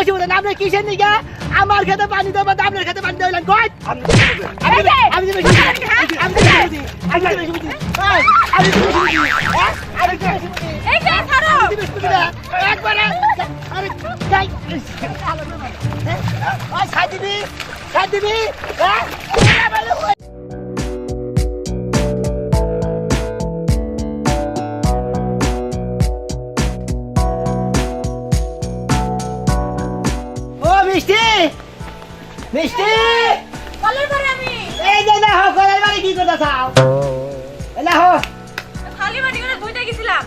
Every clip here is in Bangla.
বেশি বলেন আপনি কিসের নিগা আমার খেতে পানি দেবো আপনার খেতে পানি দেবেন কই আমি বেশি বুঝি আমি বেশি বুঝি এই যে ছাড়ো একবার আরে যাই ওই সাথ দিবি হ্যাঁ মিষ্টি মিষ্টি কলের পরে আমি এই যে না হোক কলের বাড়ি কি করতে চাও না হোক খালি বাড়ি করে ধুইতে গেছিলাম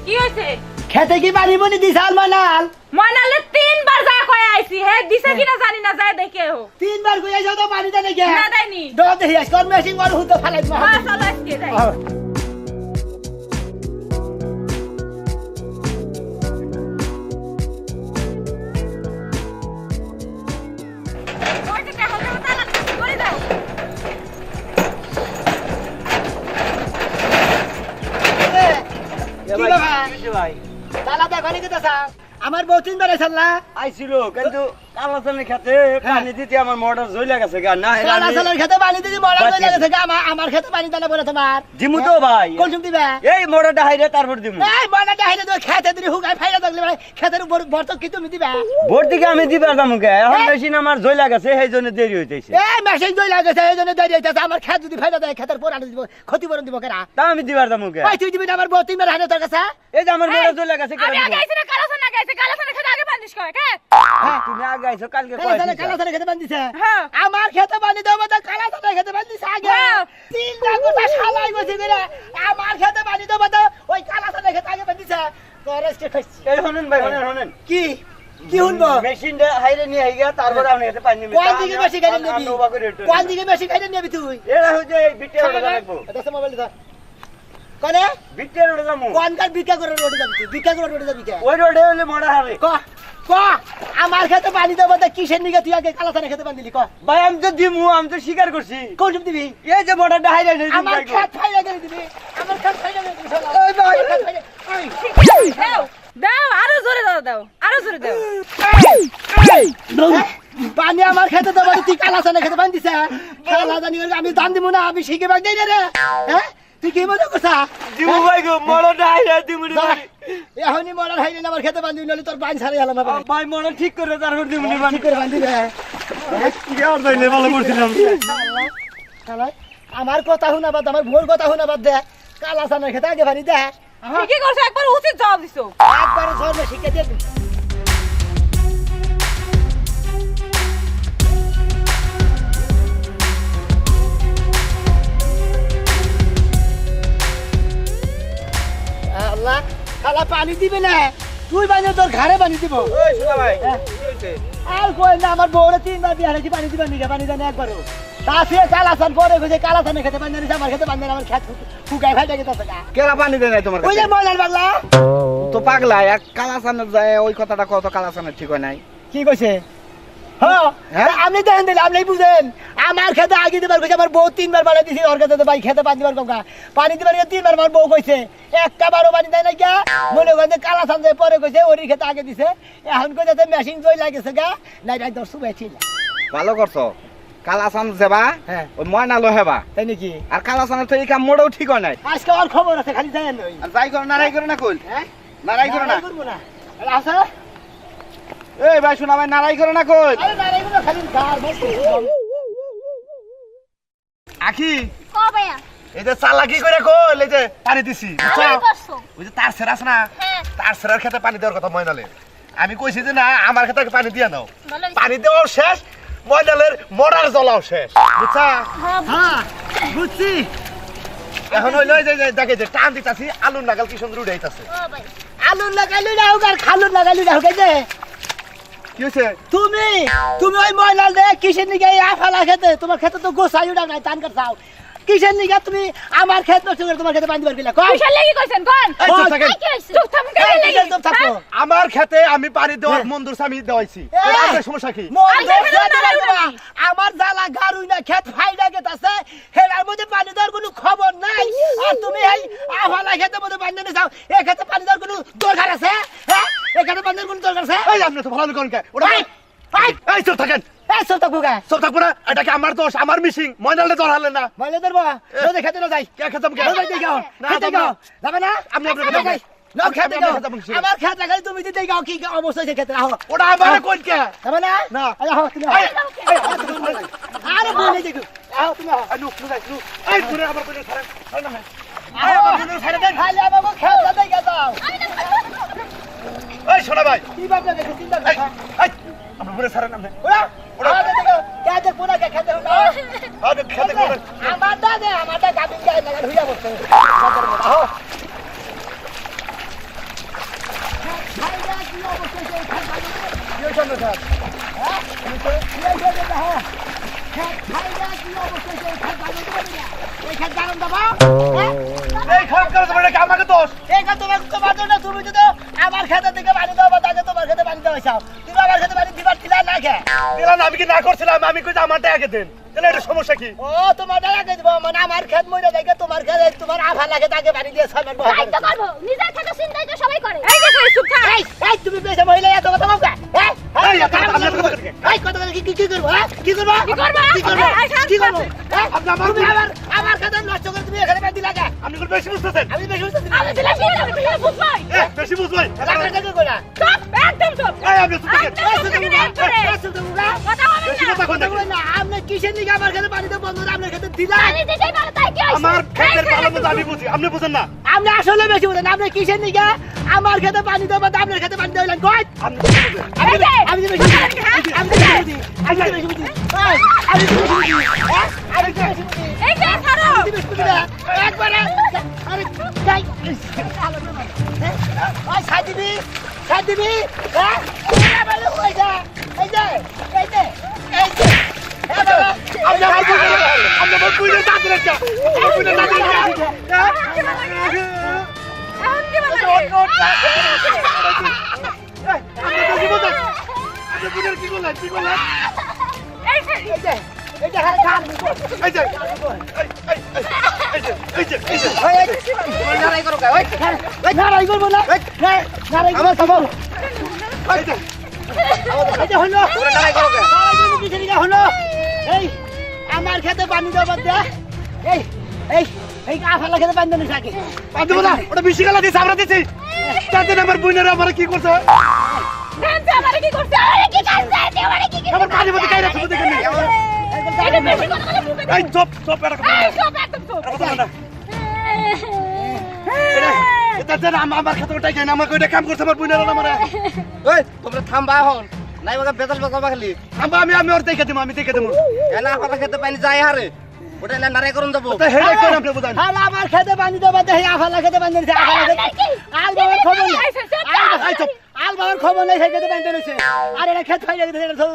কি হয়েছে খেতে কি পানি বনি দিছাল মানাল ময়নালে 3 বার যা কয়ে আইছি হে দিছে কিনা জানি না যায় দেখে হো 3 বার কই আইছো তো পানি দেন কে না দেয়নি ডর দেই আজ কোন মেশিন বড় হুতো ফালাই মা হ্যাঁ চলো আজকে যাই আমার বউ 3 বার আইছলা আইছিল কিন্তু কালাচানের খেতে পানি দিতে আমার মোটর জ্বলে গেছে গা না কালাচানের খেতে পানি দিতে মোটর জ্বলে গেছে গা আমার খেতে পানি দানা বলে তোমার দিমু তো ভাই কোন দিবা এই মোটরটা হাইরে তারপর দিমু এই মোটরটা হাইরে তো খেতে দিই হুগাই ফাইরা লাগলে ভাই খেতের উপর বর্তক কি তুমি দিবা ভোর দিকে আমি দিবার দামু কে এখন মেশিন আমার জ্বলে গেছে সেইজন্য দেরি হইতেছে এই মেশিন জ্বলে গেছে এইজন্য দেরি হইতাছে আমার খেত যদি ফাইরা দেয় খেতের পর আনি দিব ক্ষতিপূরণ দিব কেরা তা আমি দিবার দামু কে ভাই তুই দিবি না আমার বউ 3 বার হানে তোর কাছে এই যে আমার মোটর জ্বলে গেছে আমি আগে আইছি না কালাচান আগে আইছি কালাচানের খেতে আগে বান্দিশ কয় কে তুমি আগে আইছো কালকে কালাচানের খেতে বান্দিছে হ্যাঁ আমার খেতে পানি দেবো তো কালাচানের খেতে বান্দিছে আগে তিনটা গোটা শালাই বসে গেলে আমার খেতে পানি দেবো তো ওই কালাচানের খেতে আগে বান্দিছে তোর স্টেট হইছে এই শুনেন ভাই শুনেন কি কি শুনবো মেশিনটা হাইরে নিয়ে আইগা তারপর আমি এতে পানি নিবি কোন দিকে বেশি খাইতে নিবি কোন দিকে বেশি খাইতে নিবি তুই এরা হইছে বিটিয়া ওটা লাগবো এটা মোবাইল ধর কোনে বিটিয়া ওটা যামু কোন কার বিকা করে রোডে যাবি তুই বিকা করে রোডে যাবি কে ওই রোডে হলে মোড়া হারে ক ক আমার খেতে পানি দেবো তো কিসের নিকে তুই আগে কালাচানের খেতে পানি দিলি ক ভাই আমি তো দিমু আমি তো স্বীকার করছি কোন দিবি এই যে মোটরটা হাইরে নিয়ে আমার খেত ফাইলা করে দিবি আমার খেত ফাইলা করে দিবি এই ভাই দাও দাও আরো জোরে দাও আরো জোরে দাও পানি আমার খেতে দেবো তুই কালাচানের খেতে পানি দিছে কালা জানি আমি দান দিব না আমি শিখে বাগ দেই না রে হ্যাঁ তুই কি মজা করছা দিমু ভাই গো মোটরটা হাইরে দিমু রে এখনই মরার হাইলে আমার খেতে বান্ধি নলি তোর বাইন ছাড়াই হলাম ভাই মোটর ঠিক করে তারপর দিমু নি ঠিক করে বান্ধি রে কি আর তাইলে ভালো করছিলাম আমার কথা শুনা বাদ আমার ভোর কথা শুনা বাদ দে কালাচানের খেতে আগে পানি দে ঠিকই করছো একবার উচিত জবাব দিছো একবার সরবে শিখে দে আল্লাহ খালা পানি দিবে না তুই বানি তোর ঘরে পানি দিব ওই শোনা ভাই কি হইছে আর কই না আমার বউরে 3 বার বিয়া হইছে পানি দিবা নিগা পানি দেন একবারও তাছে কালাচান পরে কইছে কালাচানের খেতে পানি দিছে আমার খেতে পানি দেন আমার খেত ফুকাই ফাইটা গেছে গা কেরা পানি দেয় নাই তোমার ওই যে ময়লার বাংলা তো পাগলা এক কালাসানের যায় ওই কথাটা কত কালাসানের ঠিক হয় নাই কি কইছে হ্যাঁ আপনি দেখেন দিলে আপনি বুঝেন আমার খেতে আগে দিবার কইছে আমার বউ 3 বার বাড়ি দিছি ওর কাছে তো ভাই খেতে পানি দিবার কমকা পানি দিবার 3 বার আমার বউ কইছে একটা বারো পানি দেয় না গা মনে করেন কালাচান যায় পরে কইছে ওরই খেতে আগে দিছে এখন কইছে মেশিন জয় লাগেছে গা নাই রাই দর্শক ছিল ভালো করছো কালাসান যাবা হ্যাঁ ওই ময়না লো হেবা তাই নাকি আর কালাসানের তো এই কাম মোড়েও ঠিক হয় নাই আজকে আর খবর আছে খালি যায় না আর যাই করো নারাই করো না কইল হ্যাঁ নারাই করো না করব না আছে এই ভাই শোনা ভাই নারাই করো না কইল আরে নারাই করব খালি গার বসে আখি ক ভাইয়া এই যে চালাকি করে কইল এই যে পানি দিছি ভালো করছো ওই যে তার সেরাস না হ্যাঁ তার সেরার খেতে পানি দেওয়ার কথা ময়নালে আমি কইছি যে না আমার খেতে পানি দিয়া নাও ভালো পানি দেওয়াও শেষ ময়নালের মরার জ্বলাও শেষ বুঝছা হ্যাঁ বুঝছি এখন হইলো এই যে দেখে যে টান দিতাছি আলুর নাগাল কি সুন্দর উড়াইতাছে ও ভাই আলু লাগাইলি না হোক আর খালু লাগাইলি না হোক এই যে কি হইছে তুমি ওই ময়লাল দে কিসের নিগে আফালা খেতে তোমার খেতে তো গোসাই উড়া নাই টান কাট চাও কিসের নিগে তুমি আমার খেত নষ্ট করে তোমার খেতে বান্ধি পারবিলা কই কিসের লাগি কইছেন কোন এই চুপ থাকেন। কি হইছে চুপ থাকুন কে লাগি একদম থাকো আমার খেতে আমি পানি দেওয়ার মন্দুর আমি দেওয়াইছি এই! আপনার সমস্যা কি আমার জ্বালা গারুই না খেত ফাইডা গেতাছে হেলার মধ্যে পানি দেওয়ার কোনো খবর নাই আর তুমি এই আফালা খেতে মধ্যে পানি দিতে চাও এই খেতে পানি দেওয়ার কোনো দরকার আছে হ্যাঁ এই খেতে পানি দেওয়ার কোনো দরকার আছে এই আপনি তো ভালো করেন কে ওটা এই চুপ থাকেন এই চল থাকবো গা চুপ থাকবো না এটা কি আমার দোষ আমার মিশিং ময়নালে জ্বর হারলেন না মহিলা ধরবো রোদে খেতে না যাই কে খেতাম কে রোদে যাও না, খেতে যাবো যাও না। যাবে না আপনি আপনার যাই না খেতে আপনি যাও আপনার খেতে যাবেন। আমার খেতে লাগাই তুমি দিতে যাও কি অবস্থা হয়েছে খেতে রাখো ওটা আমার কোন কে যাবে না না। আরে হো তুমি এই, এই, আরে বলে দেখো আও তুমি এই, লুক, লুক, এই, লুক। এই, দূরে আমার কোলে ছাড়েন, ছাড়েন না। আরে বলে ছেড়ে দে খাইলে আমাকে খেতে দেই যাও এই, শোনা ভাই, কি ভাবলে দেখো চিন্তা এই, করো এই, আমার কোলে ছাড়েন আপনি। ওরা ওরা। ওরা দেখো খেতে পুরা খেতে হলো আর খেতে কোলে। আমারটা গাবিন গায় লাগা হইয়া বসে খেতের মধ্যে আও কি হয়েছে আপনার স্যার? এই খারাপ কাজ করে নাকি আমাকে দোষ? আমার খেতে থেকে পানি দেওয়া তাকে তোমার খেতে পানি দেওয়া তুমি আমার খেতে পানি দিবার ছিল না খে দিলাম না, আমি কি না করছিলাম আমি কই যে আমারটা আগে দেন তাহলে এটা সমস্যা কি? ও তোমার আগে দিব মানে আমার খেত মরে দেখে তোমার খেতে তোমার আভা লাগে তাকে পানি দিয়ে ছয় মাস তাই তো করবো নিজের খেতে চিন্তাই তো সবাই করে এই দেখো চুপ থাক এই তুমি বেশি মহিলা এত কথা বলবা এই, আপনি কথা বলেন কে? এই কথা বলে কি করবো কি করবো কি করবা? কি করবো এই, শান্ত কি করবো আপনি আমার তুমি আমার খেতে নষ্ট করে তুমি এখানে বাদ দিলা আপনি কোন বেশি বুঝতেছেন? আমি বেশি বুঝতে আমি দিলে কি হবে তুই বুঝবাই বেশি বুঝবেন? চুপ একদম চুপ এই, আপনি চুপ থাকেন। কথা হবে বেশি না কথা কন নাকি? আপনি কিসের দিকে আমার খেতে পানি দেবো বন্ধ আপনার খেতে দিলা পানি দিতেই পারো তাই কি হইছে আমার ক্ষেতের ভালো মতো আমি বুঝি, আপনি বুঝেন না? আপনি আসলে বেশি বলেন আপনি কিসের দিকে আমার খেতে পানি দেবো আপনার খেতে পানি দেবেন কই আপনি বুঝেন। এই যে আমি তো বেশি বুঝি আমি তো বেশি বুঝি আমি তো বেশি বুঝি এই, আমি তো বেশি বুঝি আমি তো বেশি বুঝি এই যে ছাড়ো আমি তো বেশি বুঝি না। একবারে আরে যাই ওই সাদিবি সাদিবি হ্যাঁ এই বলে কই যা এই যে এই যে এই যে হ্যাঁ বাবা আপনি আমার বুঝেন না। আপনি আমার বুঝেন না দিলেন কে? আমার বুঝেন না দিলেন কে? এখন কি বলে এই, আপনি বেশি বুঝেন। আপনি বুঝেন কি করলেন? কি করলেন? এই যে এই যে হ্যাঁ খান এই যে, এই যে, এই যে, এই যে। নারাই করো ওই নারাই করবো না নারাই আমার থামো এই যে, এই যে হলো নারাই করবো কিসের দিকে হলো এই আমার খেতে পানি দেবো দে এই এই এই আফালা খেতে পানি দেন থাকে বাদ দেবো না, ওটা বেশি গালা দিয়েছে, আমরা দিয়েছি। তার জন্য আমার বোনেরা আমার কি করছে? জানতে আমারে কি করছে আমারে কি করছে তুই আমারে কি আমার পানির মধ্যে কাইরা ছিল দেখেন নি? এটা বেশি কথা বলে মুখে এই চুপ, চুপ, এটা কথা বলো না। এই চুপ একদম চুপ এটা কথা বলো না। এটা যেন আমার ক্ষেত্রে ওটাই কেন আমাকে ওইটা কাম করছে আমার বোনেরা না আমারে। ওই তোমরা থামবা এখন নাই বাবা বেতাল বাবা খালি আমি ওর দেখে দেবো, আমি দেখে দেবো। এনা কথা খেতে পাইনি যাই হারে ওটা না নারাই করুন যাবো তো হেডে করে আপনি বুঝান। হ্যাঁ আমার খেতে পানি দেবো দে আফালা খেতে পানি দেন আফালা খেতে আল বাবার খবর নেই এই চুপ। আল বাবার খবর নেই খেতে পানি দেন আর এটা খেতে পাই লাগে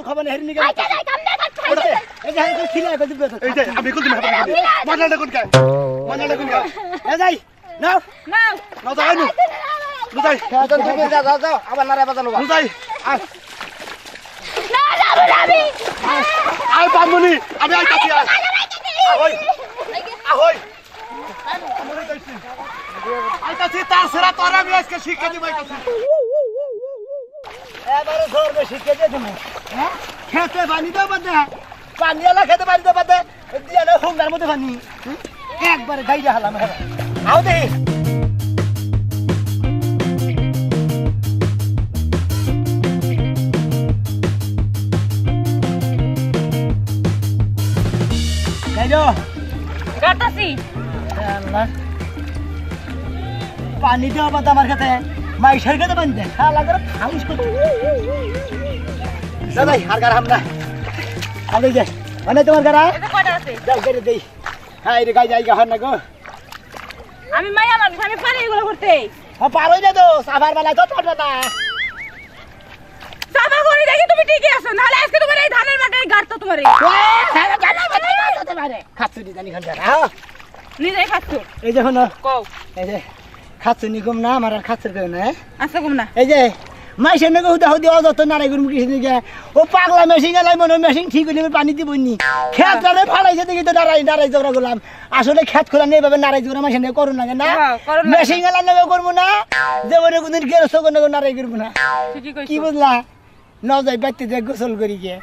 খবর নেই হেরিনি আচ্ছা যাই কামনে খাচ্ছে এই যে খিলে করে দিবে এই যে আমি কোন দিন হাতে দিই মানাটা কোন কায় মানাটা কোন কায় এই যাই নাও নাও না যাই নু যাই দুজন তুমি যাও যাও যাও আবার নারাই বাজানো বা যাই না যাবো না আমি আই পামনি আমি আইতাছি ওই ওই আইতাছি তার সেরা তোর আমি আজকে শিক্ষা দিব আইতাছি এবারে ধরবে শিখে দিয়ে তুমি হ্যাঁ খেতে পানি দেবো দে পানিওয়ালা খেতে পানি দেবো দে দিয়ে না হুঙ্গার মধ্যে পানি একবারে গাইলে হালাম আও দে গাইলো কাটাছি আল্লাহ পানি দেওয়া বাদ আমার কাছে মাইশের কাছে পানি দে খালা করে খালিস করতে দাদাই আর গার হামনা আমি যে মানে তোমার গারা এটা কয়টা আছে যাই করে দেই হ্যাঁ রে গাই যাই গা হন না গো আমি মায়া মানুষ আমি পারি এগুলো করতে হ্যাঁ পারোই না তো সাভার বেলা তো তোর না সাফা করে দেখি তুমি ঠিকই আছো নাহলে আজকে তোমার এই ধানের মাঠে গাড়তো তোমার খাচ্ছু দি জানি খান হ্যাঁ নিজেই খাচ্ছ এই যে হন কও এই যে খাচ্ছু নি কম না আমার আর খাচ্ছুর কেউ না আচ্ছা কম না এই যে মাইসের নাকি হুদা হুদি অযত নারাই করবো কিছু দিকে ও পাগলা মেশিন গেলাই মনে হয় মেশিন ঠিক হইলে পানি দিবনি খেত রানে ফাড়াইছে দেখি তো নারাই নারাই ঝগড়া করলাম আসলে খেত খোলা নেই ভাবে নারাই ঝগড়া মাসে করুন না না করুন না। মেশিন গেলা নেবে করবো না যে মনে কোনদিন গেরস্ত নারাই করবো না ঠিকই কি কইছো বুঝলা ন যাই বাড়তে গোসল করি গিয়ে